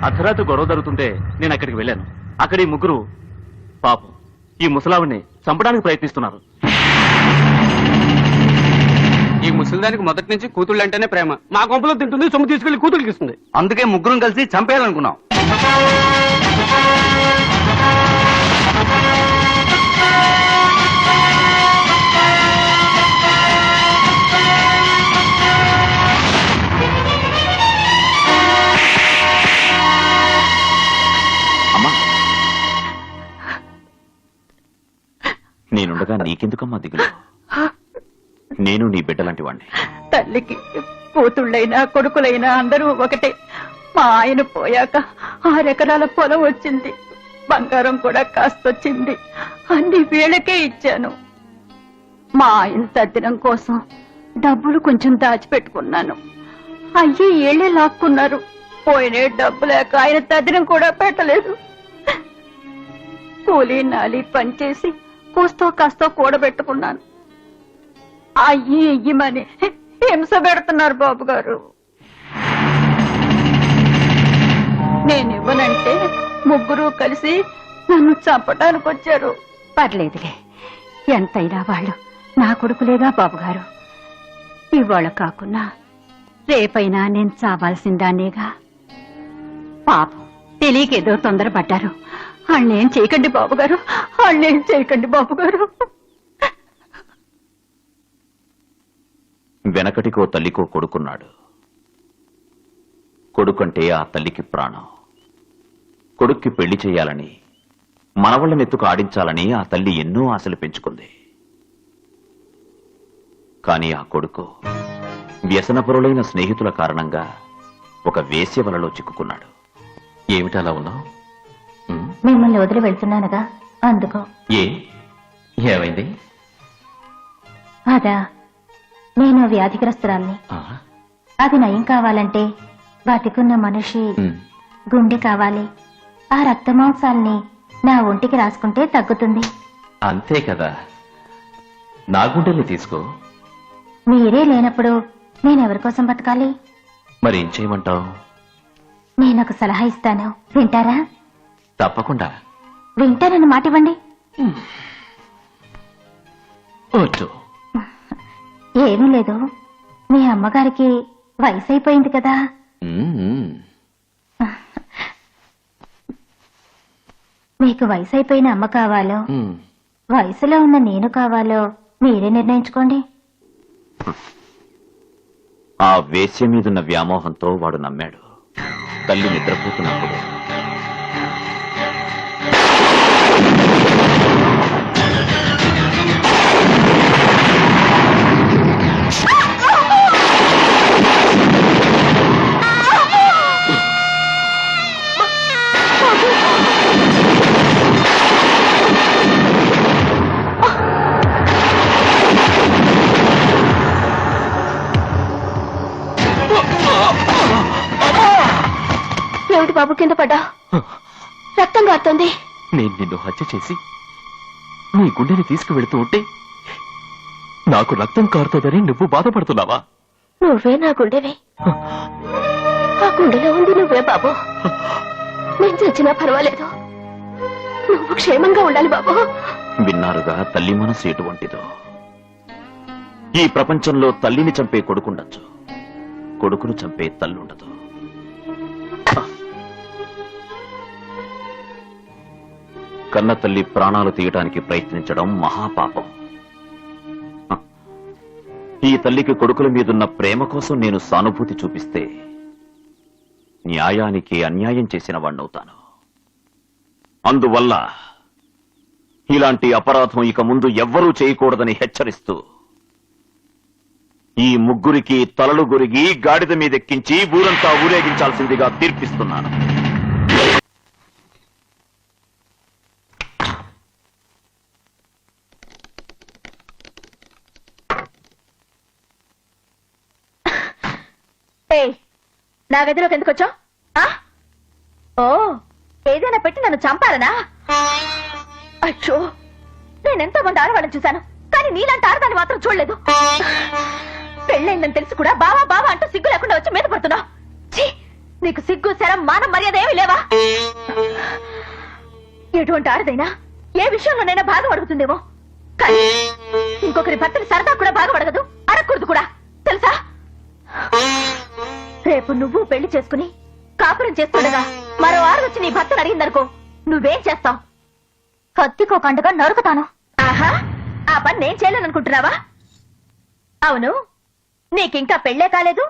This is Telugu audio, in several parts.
అర్ధరాత్రి గొడవ జరుగుతుంటే నేను అక్కడికి వెళ్ళాను. అక్కడ ఈ ముగ్గురు పాపం ఈ ముసలావిని చంపడానికి ప్రయత్నిస్తున్నారు. ఈ ముసలిదానికి మొదటి నుంచి కూతుళ్ళు అంటేనే ప్రేమ. మా కొంపలో తింటుంది, సొమ్ము తీసుకెళ్లి కూతుళ్ళకి ఇస్తుంది. అందుకే ముగ్గురం కలిసి చంపేయాలనుకున్నాం. అమ్మా, నేనుండగా నీకెందుకమ్మా దిగులు? నేను నీ బిడ్డలాంటి వాణ్ణి. తల్లికి కూతుళ్ళైనా కొడుకులైనా అందరూ ఒకటే. మా ఆయన పోయాక 6 ఎకరాల పొలం వచ్చింది, బంగారం కూడా కాస్తొచ్చింది. అన్ని వీళ్ళకే ఇచ్చాను. మా ఆయన తద్దినం కోసం డబ్బులు కొంచెం దాచిపెట్టుకున్నాను. అయ్యి ఏళ్లే లాక్కున్నారు. పోయినే డబ్బు లేక ఆయన తద్దినం కూడా పెట్టలేదు. కూలీ నాలి పనిచేసి కూస్తో కాస్తో కూడబెట్టుకున్నాను. అయ్యి ఇయ్యమని హింస పెడుతున్నారు బాబు గారు. నేనివ్వనంటే ముగ్గురు కలిసి నన్ను చంపడానికి వచ్చారు. పర్లేదులే, ఎంతైనా వాళ్ళు నా కొడుకులేగా బాబుగారు. ఇవాళ కాకున్నా రేపైనా నేను చావాల్సిందానేగా. పాపం తెలియకేదో తొందరపడ్డారు. వాళ్ళేం చేయకండి బాబుగారు, వాళ్ళేం చేయకండి బాబుగారు. వెనకటికో తల్లికో కొడుకున్నాడు. కొడుకంటే ఆ తల్లికి ప్రాణం. కొడుక్కి పెళ్లి చేయాలని, మనవళ్ళనెత్తుకు ఆడించాలని ఆ తల్లి ఎన్నో ఆశలు పెంచుకుంది. కాని ఆ కొడుకు వ్యసనపరులైన స్నేహితుల కారణంగా ఒక వేశ్య వలలో చిక్కుకున్నాడు. ఏమిటలా ఉన్నావు? మిమ్మల్ని వదిలి వెళ్తున్నానుగా, అందుకో. ఏమైంది? అదా, నేను వ్యాధిగ్రస్తురాల్ని. అది నయం కావాలంటే బతికున్న మనిషి గుండె కావాలి. ఆ రక్తమాంసాల్ని నా ఒంటికి రాసుకుంటే తగ్గుతుంది. అంతే కదా, నా గుండెల్ని తీసుకో. మీరే లేనప్పుడు నేనెవరి కోసం బతకాలి? మరి ఏం చేయమంటావు? నేనొక సలహా ఇస్తాను, వింటారా? తప్పకుండా వింటానని మాట ఇవ్వండి. ఏమీ లేదు, మీ అమ్మగారికి వయసు అయిపోయింది కదా. మీకు వయసు అయిపోయిన అమ్మ కావాలో, వయసులో ఉన్న నేను కావాలో మీరే నిర్ణయించుకోండి. ఆ వేశ్య మీదున్న వ్యామోహంతో వాడు నమ్మాడు. తల్లి నిద్రపోతున్నప్పుడు ఏమిటి బాబు, కింద పడ్డా? రక్తం కారుతోంది. నేను నిన్ను హత్య చేసి నీ గుండెని తీసుకువెళుతూ ఉంటే నాకు రక్తం కారుతోందని నువ్వు బాధపడుతున్నావా? నువ్వే నా గుండెవి. ఆ గుండెలో ఉంది నువ్వే బాబు. నేను చచ్చినా పర్వాలేదు, నువ్వు క్షేమంగా ఉండాలి బాబు. విన్నారుగా తల్లి మనసు ఎటువంటిదో. ఈ ప్రపంచంలో తల్లిని చంపే కొడుకుండొచ్చు, కొడుకును చంపే తల్లుండదు. కన్న తల్లి ప్రాణాలు తీయడానికి ప్రయత్నించడం మహాపాపం. ఈ తల్లికి కొడుకుల మీదున్న ప్రేమ కోసం నేను సానుభూతి చూపిస్తే న్యాయానికి అన్యాయం చేసిన వాణ్ణవుతాను. అందువల్ల ఇలాంటి అపరాధం ఇక ముందు ఎవ్వరూ చేయకూడదని హెచ్చరిస్తూ ఈ ముగ్గురికి తలలు గొరిగి గాడిద మీదెక్కించి ఊరంతా ఊరేగించాల్సిందిగా తీర్పిస్తున్నాను. నా గదిలోకి ఎందుకు వచ్చావు? ఓ, ఏదైనా పెట్టి నన్ను చంపాలనా? అచ్చో, నేనెంతో మంది ఆడవాళ్ళని చూశాను, కానీ నీలాంటి ఆడదాన్ని మాత్రం చూడలేదు. పెళ్ళైందని తెలిసి కూడా బావా బావా అంటూ సిగ్గు లేకుండా వచ్చి మీద పడుతున్నావు. నీకు సిగ్గు శరం మానం మర్యాద ఏమీ లేవా? ఎటువంటి ఆడదైనా ఏ విషయంలోనైనా భాగం అడుగుతుందేమో, కానీ ఇంకొకరి భర్తని సరదా కూడా భాగం అడగదు, అడగకూడదు కూడా, తెలుసా? రేపు నువ్వు పెళ్లి చేసుకుని కాపురం చేస్తుండగా మరో ఆరు వచ్చి నీ భర్తను అడిగిందనుకో, నువ్వేం చేస్తావు? కత్తికోకండగా నరుకుతాను. ఆహా, ఆ పని నేను చేయలేననుకుంటున్నావా? అవును, నీకింకా పెళ్ళే కాలేదు,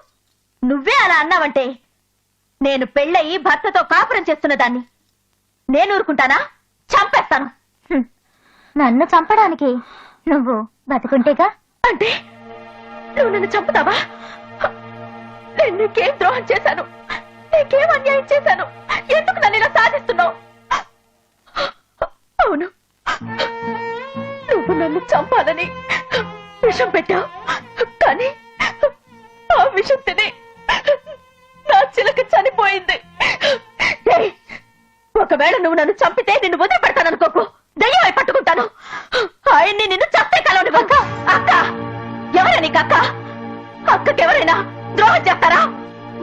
నువ్వే అలా అన్నావంటే నేను పెళ్ళయి భర్తతో కాపురం చేస్తున్న దాన్ని నేను ఊరుకుంటానా? చంపేస్తాను. నన్ను చంపడానికి నువ్వు బతుకుంటేగా? అంటే నువ్వు నన్ను చంపుతావా? నేను నీకేం ద్రోహం చేశాను? నీకేం అన్యాయం చేశాను? ఎందుకు నన్ను ఇలా సాధిస్తున్నావు? అవును, నువ్వు నన్ను చంపాలని విషం పెట్టావు, కానీ ఆ విషం తిని నా చిలక చనిపోయింది. ఏయ్, ఒకవేళ నువ్వు నన్ను చంపితే నిన్ను వదిలిపెడతాననుకోకు, దయ్యమై పట్టుకుంటాను. ఆయన్ని నిన్ను చంపే కలవని అక్క. అక్క ఎవరా నీకు అక్క? అక్కకెవరైనా ద్రోహం చేస్తారా?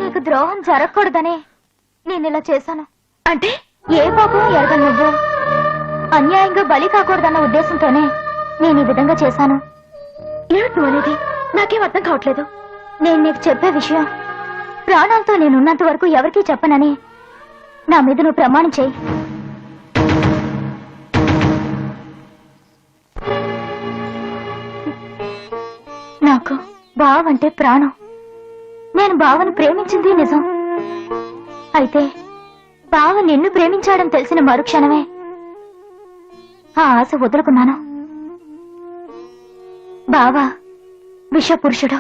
నీకు ద్రోహం జరగకూడదనే నేను ఇలా చేశాను. అంటే ఏ పాపం ఎరగ నువ్వు అన్యాయంగా బలి కాకూడదన్న ఉద్దేశంతోనే నేను ఈ విధంగా చేశాను. ఏమిటి నువ్వు అనేది? నాకేం అర్థం కావట్లేదు. నేను నీకు చెప్పే విషయం ప్రాణాలతో నేనున్నంత వరకు ఎవరికీ చెప్పనని నా మీద నువ్వు ప్రమాణం చేయి. నాకు బావంటే ప్రాణం. నేను బావను ప్రేమించింది నిజం. అయితే బావ నిన్ను ప్రేమించాడని తెలిసిన మరుక్షణమే ఆ ఆశ వదులుకున్నాను. బావ విషపురుషుడు.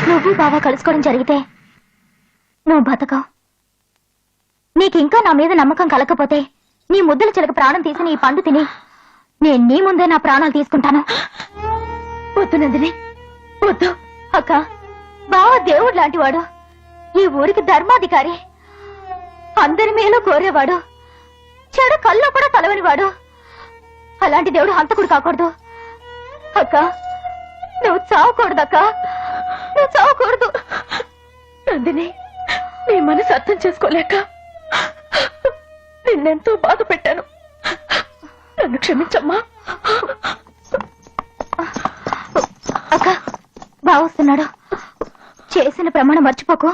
నువ్వు బావ కలుసుకోవడం జరిగితే నువ్వు బతకవు. నీకింకా నా మీద నమ్మకం కలకపోతే నీ ముద్దుల చిలక ప్రాణం తీసి నీ పండు తిని నేను నీ ముందే నా ప్రాణాలు తీసుకుంటాను. వద్దు నందిని, వద్దు. అక్క, బావ దేవుడు లాంటివాడు, ఈ ఊరికి ధర్మాధికారి, అందరి మేలు కోరేవాడు, చెడు కల్లో కూడా తలవనివాడు. అలాంటి దేవుడు హంతకుడు కాకూడదు. అక్క, నువ్వు చావకూడదక్క, నువ్వు చావకూడదు. నందిని, నీ మనసు అర్థం చేసుకోలేక నిన్నెంతో బాధ పెట్టాను. నన్ను క్షమించమ్మా. అక్క, బావస్తున్నాడు. చేసిన ప్రమాణం మర్చిపోకు.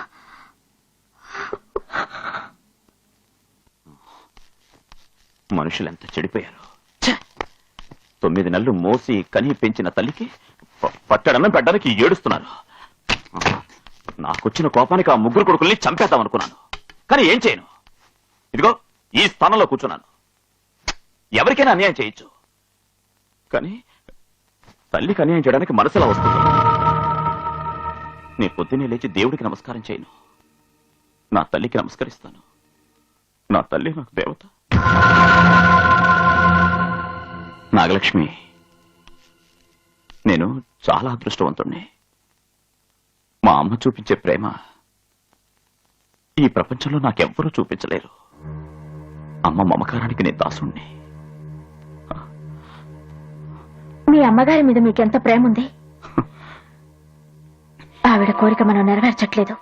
మనుషులెంత చెడిపోయారు. ఛే! 9 నెలలు మోసి కని పెంచిన తల్లికి పట్టడమే పెట్టడానికి ఏడుస్తున్నారు. నాకొచ్చిన కోపానికి ఆ ముగ్గురు కొడుకుల్ని చంపేద్దామనుకున్నాను, కానీ ఏం చేయను. ఇదిగో ఈ స్థానంలో కూర్చున్నాను. ఎవరికైనా అన్యాయం చేయొచ్చు, కానీ తల్లికి అన్యాయం చేయడానికి మనసులా వస్తుంది. నీ పొద్దున్నే లేచి దేవుడికి నమస్కారం చేయను, నా తల్లికి నమస్కరిస్తాను. నా తల్లి నాకు దేవత. నాగలక్ష్మి, నేను చాలా అదృష్టవంతుణ్ణి. మా అమ్మ చూపించే ప్రేమ ఈ ప్రపంచంలో నాకెవ్వరూ చూపించలేరు. అమ్మ మమకారానికి నేను దాసుణ్ణి. మీ అమ్మగారి మీద మీకెంత ప్రేమ ఉంది? ఆవిడ కోరిక మనం నెరవేర్చట్లేదు.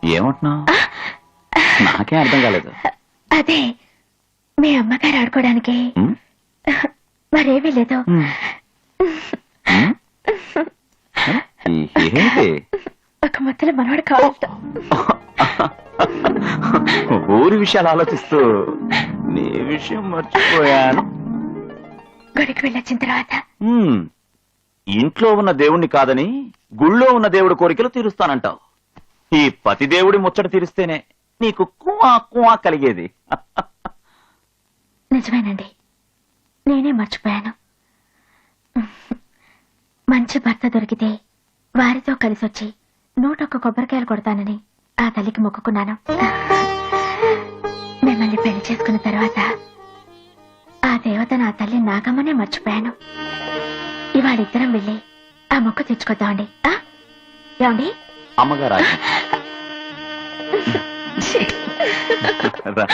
ఏమంటున్నావు? నాకే అర్థం కాలేదు. అదే, మీ అమ్మగారు ఆడుకోవడానికి ఉమ్? మరేమీ లేదు. ఏంటి? ఒక ముద్దల మనవాడు కావాలట. ఊరి విషయాలు ఆలోచిస్తూ నీ విషయం మర్చిపోయాను. గుడికి వెళ్ళొచ్చిన తర్వాత ఇంట్లో ఉన్న దేవుణ్ణి కాదని గుళ్ళో ఉన్న దేవుడి కోరికలు తీరుస్తానంటావు. ఈ పతి దేవుడి ముచ్చట తీరిస్తేనే నీకు కువా కువా కలిగేది. నిజమేనండి, నేనే మర్చిపోయాను. మంచి భర్త దొరికితే వారితో కలిసొచ్చి 101 కొబ్బరికాయలు కొడతానని ఆ తల్లికి మొక్కుకున్నాను. పెళ్లి చేసుకున్న తర్వాత ఆ దేవత నా తల్లి నాగమ్మనే మర్చిపోయాను. ఇవాళిద్దరం వెళ్ళి ఆ మొక్కు తెచ్చుకొద్దామండి. ఏమండి? అమ్మగారు ఛీ! రా.